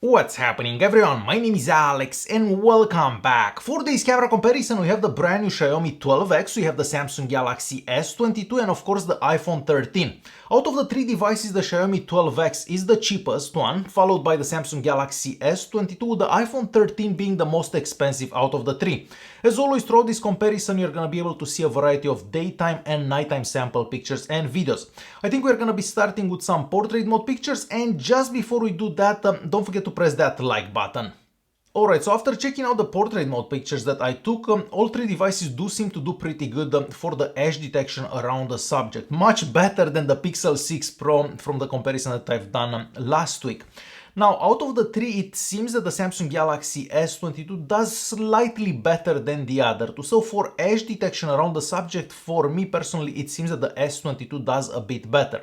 What's happening everyone, my name is Alex and welcome back. For this camera comparison we have the brand new Xiaomi 12X, we have the Samsung Galaxy S22 and of course the iPhone 13. Out of the three devices the Xiaomi 12X is the cheapest one, followed by the Samsung Galaxy S22, the iPhone 13 being the most expensive out of the three. As always throughout this comparison you're gonna be able to see a variety of daytime and nighttime sample pictures and videos. I think we're gonna be starting with some portrait mode pictures, and just before we do that, don't forget to press that like button. Alright, so after checking out the portrait mode pictures that I took, all three devices do seem to do pretty good for the edge detection around the subject. Much better than the Pixel 6 Pro from the comparison that I've done last week. Now, out of the three, it seems that the Samsung Galaxy S22 does slightly better than the other two. So for edge detection around the subject, for me personally, it seems that the S22 does a bit better.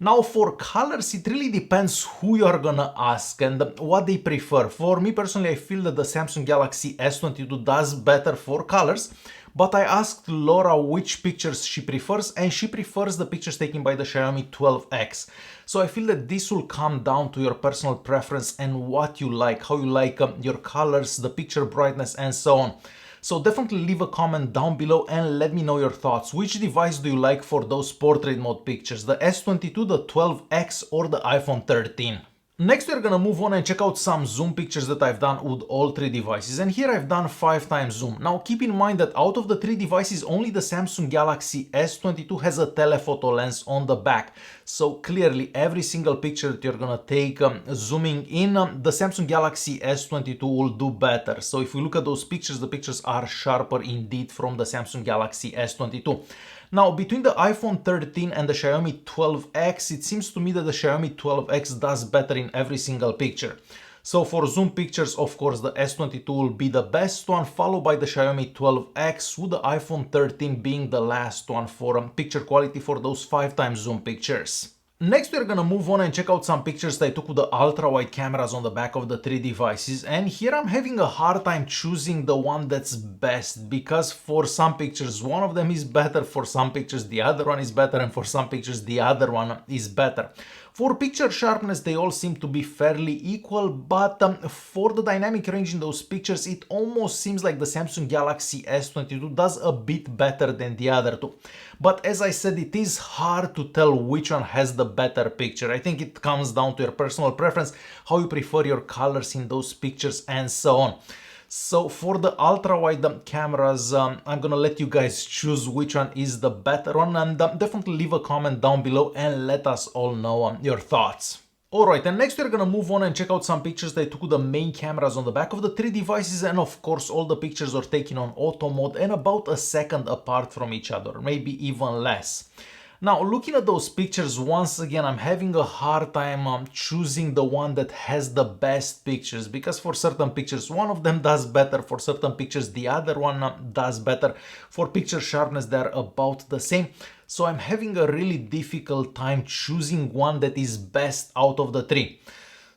Now for colors, it really depends who you're gonna ask and what they prefer. For me personally, I feel that the Samsung Galaxy S22 does better for colors, but I asked Laura which pictures she prefers, and she prefers the pictures taken by the Xiaomi 12X. So I feel that this will come down to your personal preference and what you like, how you like your colors, the picture brightness and so on. So definitely leave a comment down below and let me know your thoughts. Which device do you like for those portrait mode pictures? The S22, the 12X or the iPhone 13? Next we're gonna move on and check out some zoom pictures that I've done with all three devices, and here I've done 5 times zoom. Now keep in mind that out of the three devices only the Samsung Galaxy S22 has a telephoto lens on the back, so clearly every single picture that you're gonna take zooming in, the Samsung Galaxy S22 will do better. So if we look at those pictures, the pictures are sharper indeed from the Samsung Galaxy S22. Now, between the iPhone 13 and the Xiaomi 12X, it seems to me that the Xiaomi 12X does better in every single picture. So for zoom pictures, of course, the S22 will be the best one, followed by the Xiaomi 12X, with the iPhone 13 being the last one for picture quality for those 5 times zoom pictures. Next we're gonna move on and check out some pictures that I took with the ultra-wide cameras on the back of the three devices, and here I'm having a hard time choosing the one that's best, because for some pictures one of them is better, for some pictures the other one is better, and for some pictures the other one is better. For picture sharpness they all seem to be fairly equal, but for the dynamic range in those pictures it almost seems like the Samsung Galaxy S22 does a bit better than the other two. But as I said, it is hard to tell which one has the better picture. I think it comes down to your personal preference, how you prefer your colors in those pictures and so on. So for the ultra-wide cameras, I'm gonna let you guys choose which one is the better one, and definitely leave a comment down below and let us all know your thoughts. Alright, and next we're gonna move on and check out some pictures that I took with the main cameras on the back of the three devices, and of course all the pictures are taken on auto mode and about a second apart from each other, maybe even less. Now, looking at those pictures, once again, I'm having a hard time choosing the one that has the best pictures, because for certain pictures, one of them does better, for certain pictures, the other one does better. For picture sharpness, they're about the same. So I'm having a really difficult time choosing one that is best out of the three.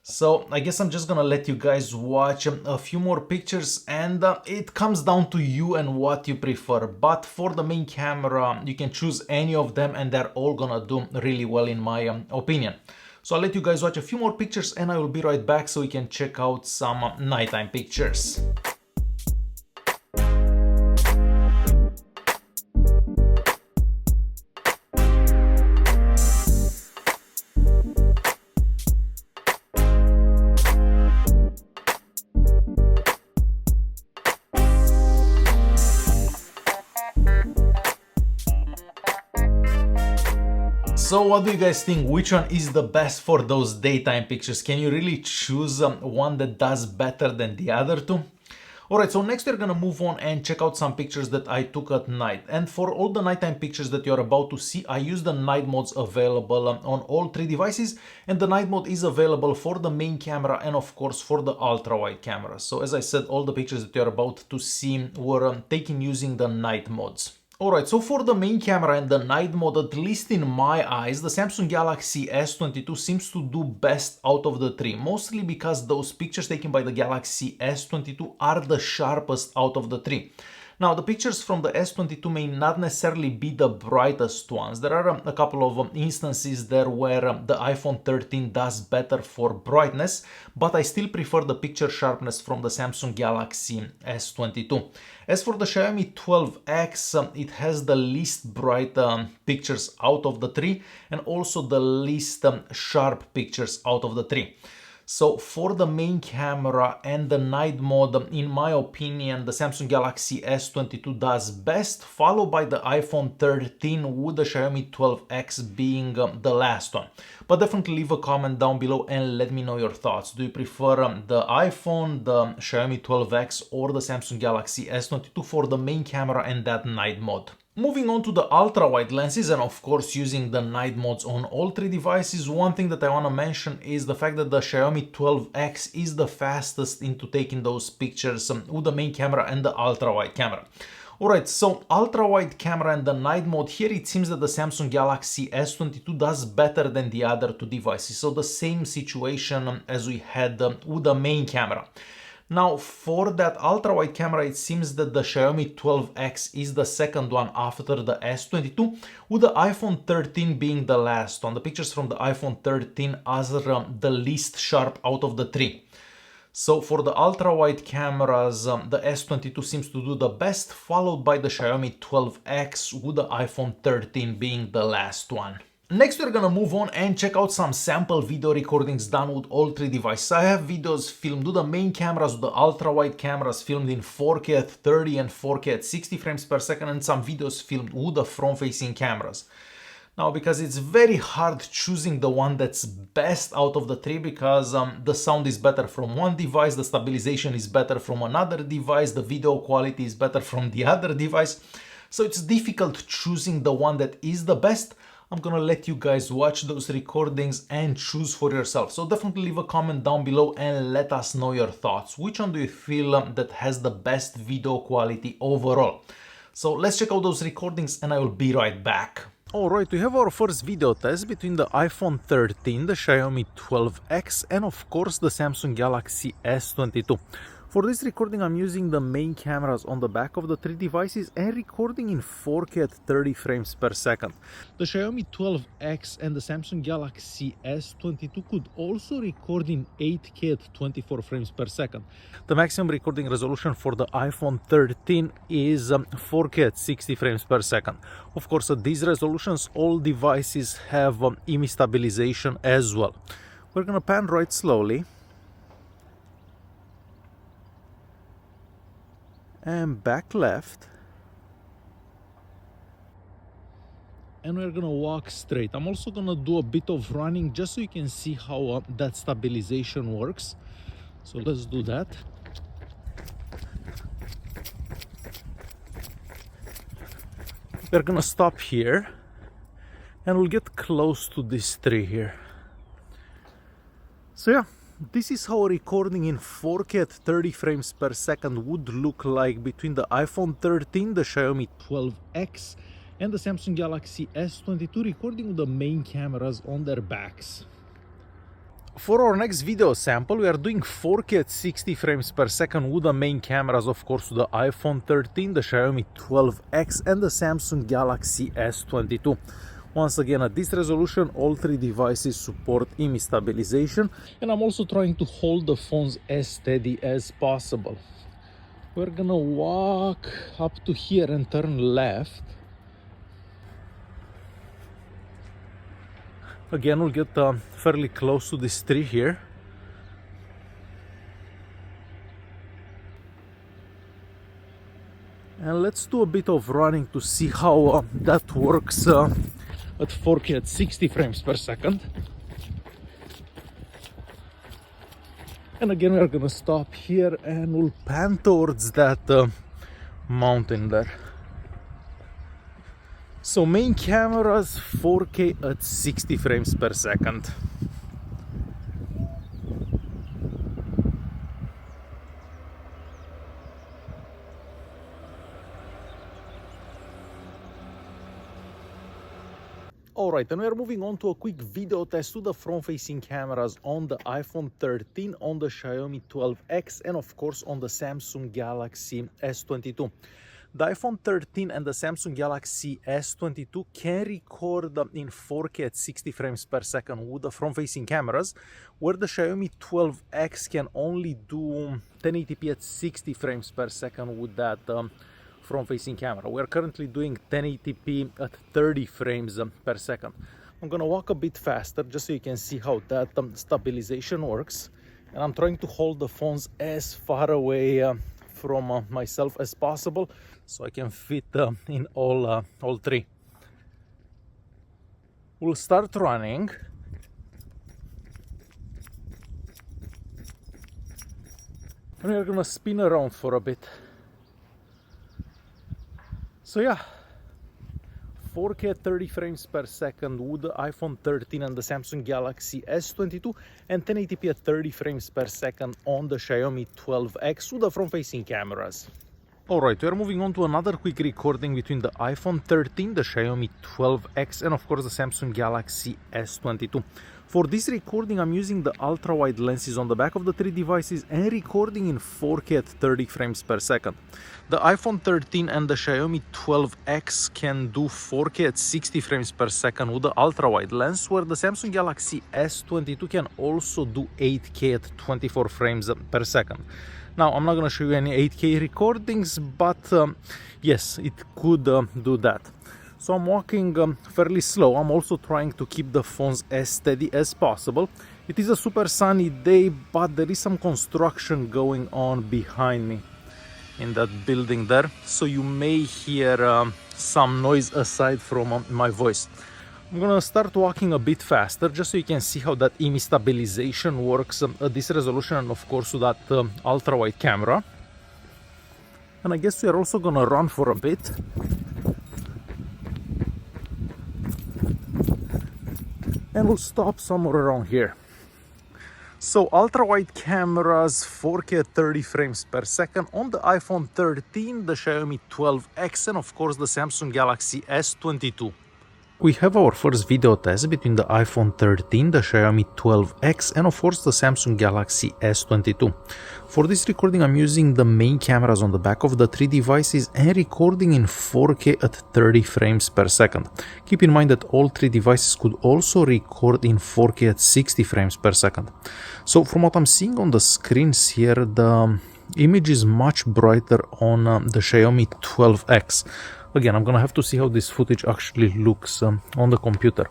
So I guess I'm just gonna let you guys watch a few more pictures, and it comes down to you and what you prefer. But for the main camera, you can choose any of them and they're all gonna do really well in my opinion. So I'll let you guys watch a few more pictures and I will be right back so we can check out some nighttime pictures. So what do you guys think? Which one is the best for those daytime pictures? Can you really choose one that does better than the other two? Alright, so next we're gonna move on and check out some pictures that I took at night. And for all the nighttime pictures that you're about to see, I use the night modes available on all three devices, and the night mode is available for the main camera and of course for the ultra-wide camera. So as I said, all the pictures that you're about to see were taken using the night modes. Alright, so for the main camera and the night mode, at least in my eyes, the Samsung Galaxy S22 seems to do best out of the three, mostly because those pictures taken by the Galaxy S22 are the sharpest out of the three. Now, the pictures from the S22 may not necessarily be the brightest ones. There are a couple of instances there where the iPhone 13 does better for brightness, but I still prefer the picture sharpness from the Samsung Galaxy S22. As for the Xiaomi 12X, it has the least bright pictures out of the three, and also the least sharp pictures out of the three. So for the main camera and the night mode, in my opinion, the Samsung Galaxy S22 does best, followed by the iPhone 13 with the Xiaomi 12X being the last one. But definitely leave a comment down below and let me know your thoughts. Do you prefer the iPhone, the Xiaomi 12X, or the Samsung Galaxy S22 for the main camera and that night mode? Moving on to the ultra-wide lenses, and of course using the night modes on all three devices, one thing that I want to mention is the fact that the Xiaomi 12X is the fastest into taking those pictures with the main camera and the ultra-wide camera. Alright, so ultra-wide camera and the night mode, here it seems that the Samsung Galaxy S22 does better than the other two devices, so the same situation as we had with the main camera. Now, for that ultra-wide camera, it seems that the Xiaomi 12X is the second one after the S22, with the iPhone 13 being the last one. The pictures from the iPhone 13 are the least sharp out of the three. So for the ultra-wide cameras, the S22 seems to do the best, followed by the Xiaomi 12X, with the iPhone 13 being the last one. Next, we're gonna move on and check out some sample video recordings done with all three devices. I have videos filmed with the main cameras, with the ultra-wide cameras filmed in 4K at 30 and 4K at 60 frames per second, and some videos filmed with the front-facing cameras. Now, because it's very hard choosing the one that's best out of the three, because the sound is better from one device, the stabilization is better from another device, the video quality is better from the other device, so it's difficult choosing the one that is the best. I'm gonna let you guys watch those recordings and choose for yourself. So definitely leave a comment down below and let us know your thoughts. Which one do you feel that has the best video quality overall? So let's check out those recordings and I will be right back. Alright, we have our first video test between the iPhone 13, the Xiaomi 12X, and of course the Samsung Galaxy S22. For this recording, I'm using the main cameras on the back of the three devices and recording in 4K at 30 frames per second. The Xiaomi 12X and the Samsung Galaxy S22 could also record in 8K at 24 frames per second. The maximum recording resolution for the iPhone 13 is 4K at 60 frames per second. Of course, at these resolutions, all devices have image stabilization as well. We're gonna pan right slowly. And back left, and we're gonna walk straight. I'm also gonna do a bit of running just so you can see how that stabilization works. So let's do that. We're gonna stop here and we'll get close to this tree here. So yeah, this is how a recording in 4K at 30 frames per second would look like between the iPhone 13, the Xiaomi 12X, and the Samsung Galaxy S22, recording with the main cameras on their backs. For our next video sample, we are doing 4K at 60 frames per second with the main cameras, of course, the iPhone 13, the Xiaomi 12X, and the Samsung Galaxy S22. Once again, at this resolution, all three devices support image stabilization, and I'm also trying to hold the phones as steady as possible. We're gonna walk up to here and turn left. Again, we'll get fairly close to this tree here. And let's do a bit of running to see how that works at 4K at 60 frames per second. And again, we're gonna stop here and we'll pan towards that mountain there. So main cameras 4K at 60 frames per second. Alright, and we are moving on to a quick video test to the front-facing cameras on the iPhone 13, on the Xiaomi 12X, and of course on the Samsung Galaxy S22. The iPhone 13 and the Samsung Galaxy S22 can record in 4K at 60 frames per second with the front-facing cameras, where the Xiaomi 12X can only do 1080p at 60 frames per second with that front-facing camera. We are currently doing 1080p at 30 frames per second. I'm gonna walk a bit faster just so you can see how that stabilization works. And I'm trying to hold the phones as far away from myself as possible so I can fit in all three. We'll start running. And we're gonna spin around for a bit. So yeah, 4K 30 frames per second with the iPhone 13 and the Samsung Galaxy S22, and 1080p at 30 frames per second on the Xiaomi 12X with the front-facing cameras. Alright, we are moving on to another quick recording between the iPhone 13, the Xiaomi 12X, and of course the Samsung Galaxy S22. For this recording, I'm using the ultra-wide lenses on the back of the three devices and recording in 4K at 30 frames per second. The iPhone 13 and the Xiaomi 12X can do 4K at 60 frames per second with the ultra-wide lens, where the Samsung Galaxy S22 can also do 8K at 24 frames per second. Now, I'm not going to show you any 8K recordings, but yes, it could do that. So I'm walking fairly slow. I'm also trying to keep the phones as steady as possible. It is a super sunny day, but there is some construction going on behind me in that building there. So you may hear some noise aside from my voice. I'm gonna start walking a bit faster just so you can see how that image stabilization works at this resolution, and of course with that ultra-wide camera. And I guess we are also gonna run for a bit. And we'll stop somewhere around here. So ultra-wide cameras, 4K at 30 frames per second on the iPhone 13, the Xiaomi 12X, and of course the Samsung Galaxy S22. We have our first video test between the iPhone 13, the Xiaomi 12X, and of course the Samsung Galaxy S22. For this recording, I'm using the main cameras on the back of the three devices and recording in 4K at 30 frames per second. Keep in mind that all three devices could also record in 4K at 60 frames per second. So from what I'm seeing on the screens here, the image is much brighter on the Xiaomi 12X. Again, I'm gonna have to see how this footage actually looks on the computer.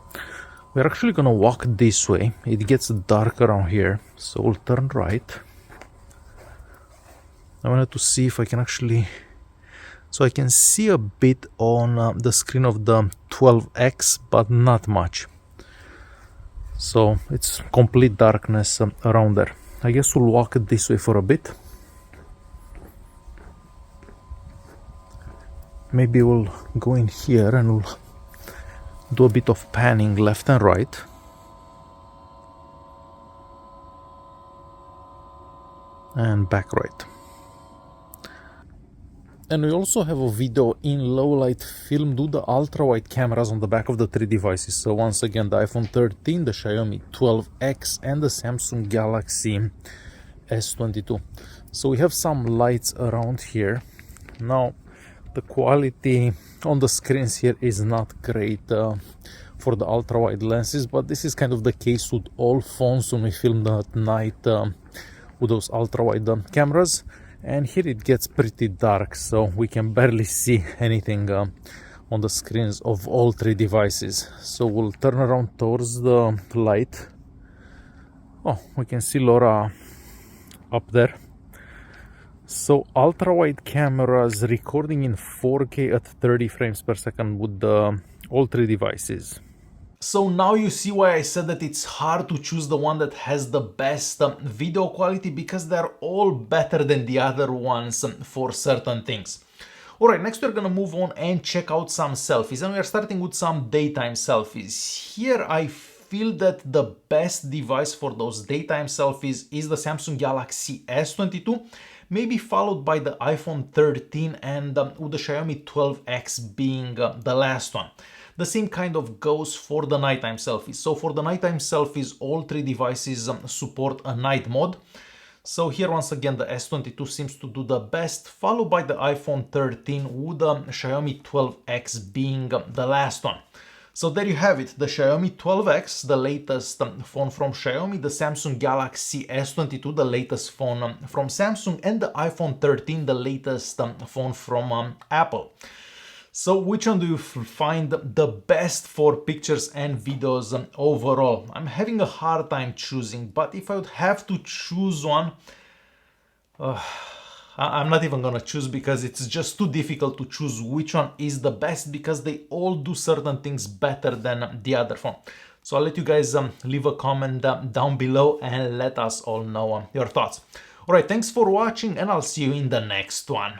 We're actually gonna walk this way. It gets dark around here, so we'll turn right. I wanted to see if I can actually... So I can see a bit on the screen of the 12X, but not much. So it's complete darkness around there. I guess we'll walk this way for a bit. Maybe we'll go in here and we'll do a bit of panning left and right. And back right. And we also have a video in low light film with the ultra wide cameras on the back of the three devices. So once again, the iPhone 13, the Xiaomi 12X, and the Samsung Galaxy S22. So we have some lights around here. Now, the quality on the screens here is not great for the ultra-wide lenses, but this is kind of the case with all phones when we film at night with those ultra-wide cameras. And here it gets pretty dark, so we can barely see anything on the screens of all three devices. So we'll turn around towards the light. Oh, we can see Laura up there. So ultra-wide cameras recording in 4K at 30 frames per second with all three devices. So now you see why I said that it's hard to choose the one that has the best video quality, because they're all better than the other ones for certain things. Alright, next we're gonna move on and check out some selfies, and we are starting with some daytime selfies. Here I feel that the best device for those daytime selfies is the Samsung Galaxy S22, maybe followed by the iPhone 13 and with the Xiaomi 12X being the last one. The same kind of goes for the nighttime selfies. So for the nighttime selfies, all three devices support a night mode. So here once again the S22 seems to do the best, followed by the iPhone 13 with the Xiaomi 12X being the last one. So there you have it, the Xiaomi 12X, the latest phone from Xiaomi, the Samsung Galaxy S22, the latest phone from Samsung, and the iPhone 13, the latest phone from Apple. So which one do you find the best for pictures and videos overall? I'm having a hard time choosing, but if I would have to choose one, I'm not even gonna choose because it's just too difficult to choose which one is the best because they all do certain things better than the other phone. So I'll let you guys leave a comment down below and let us all know your thoughts. Alright, thanks for watching and I'll see you in the next one.